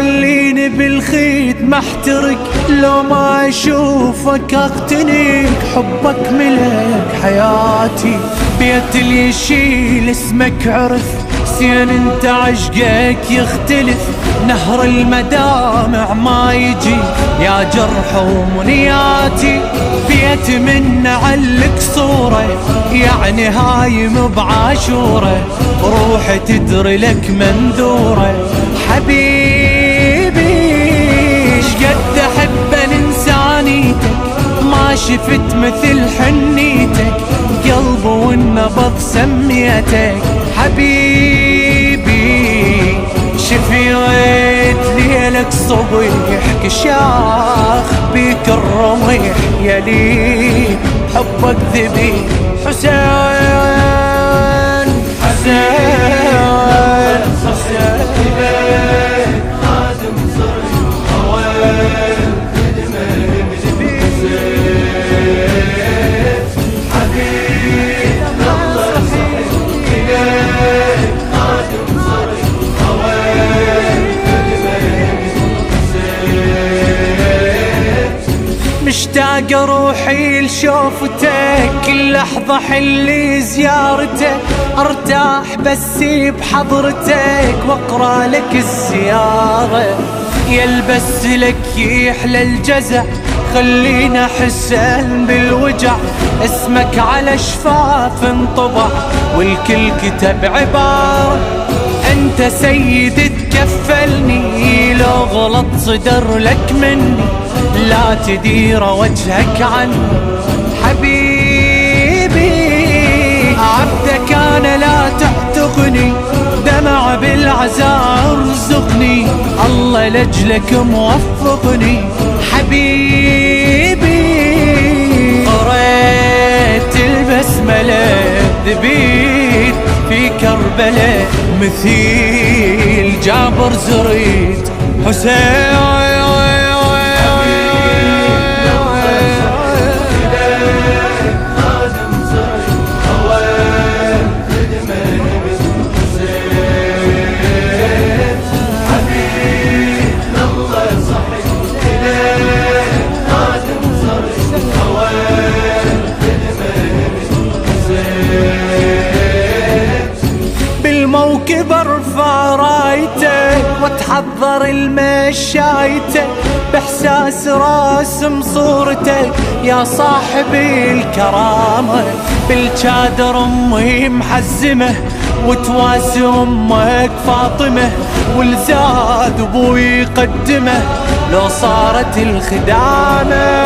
خليني بالخيط محترق، لو ما اشوفك اقتنيك، حبك ملك حياتي، بيت اللي يشيل اسمك عرف، زين انت عشقك يختلف، نهر المدامع ما يجي يا جرح ومنياتي، بيت من علق صورة يعني هايم بعاشورة، روحي تدري لك منذورة، حبيبي شقد احب انسانيتك، ما شفت مثل حنيتك، قلب والنبض سميتك، حبيبي شفيت ليلك صبيح كشاخ بيك الرميح، يلي حبك ذبيح حسين حسين حسين خادم صرت أول خدمة بزيت، حبيب الله صحيح إليك خادم صرت أول خدمة بزيت، مشتاق روحي لشوفتك، كل لحظة حلي زيارتك، ارتاح بس بحضرتك واقرا لك الزيارة، يلبس لك يحلى الجزع، خلينا احسن بالوجع، اسمك على شفاف انطبع والكل كتب عبارة، انت سيد تكفلني، لو غلط صدر لك مني، لا تدير وجهك عني، حبيبي عبدك انا لا تعتقني، دمع بالعزاء ارزقني، الله لاجلك موفقني، حبيبي قريت البسملة ذبيت في كربلاء، مثيل جابر زريت حسين بالموكب ارفع رايتك واتحضر المشايتك، باحساس راسم صورتك يا صاحبي الكرامة، بالجادر امي محزمه وتواسي امك فاطمه، والزاد ابوي قدمه لو صارت الخدامه،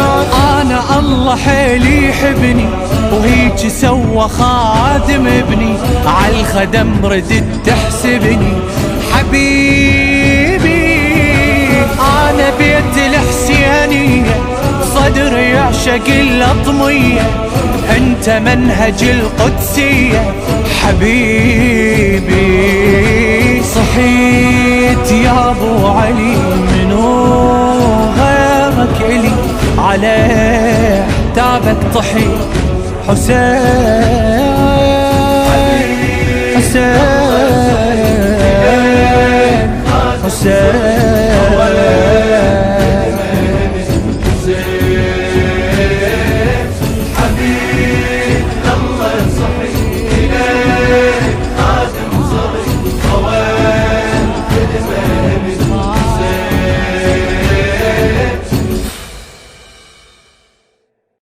انا الله حيلي يحبني وهيج سوى خادم ابني، عالخدم ردت تحسبني، حبيبي انا بيت الحسينية، صدري يعشق الأطمية، انت منهج القدسية، حبيبي صحيت يا ابو علي، منو غيرك الي، عليه تابك طحي حسين حسين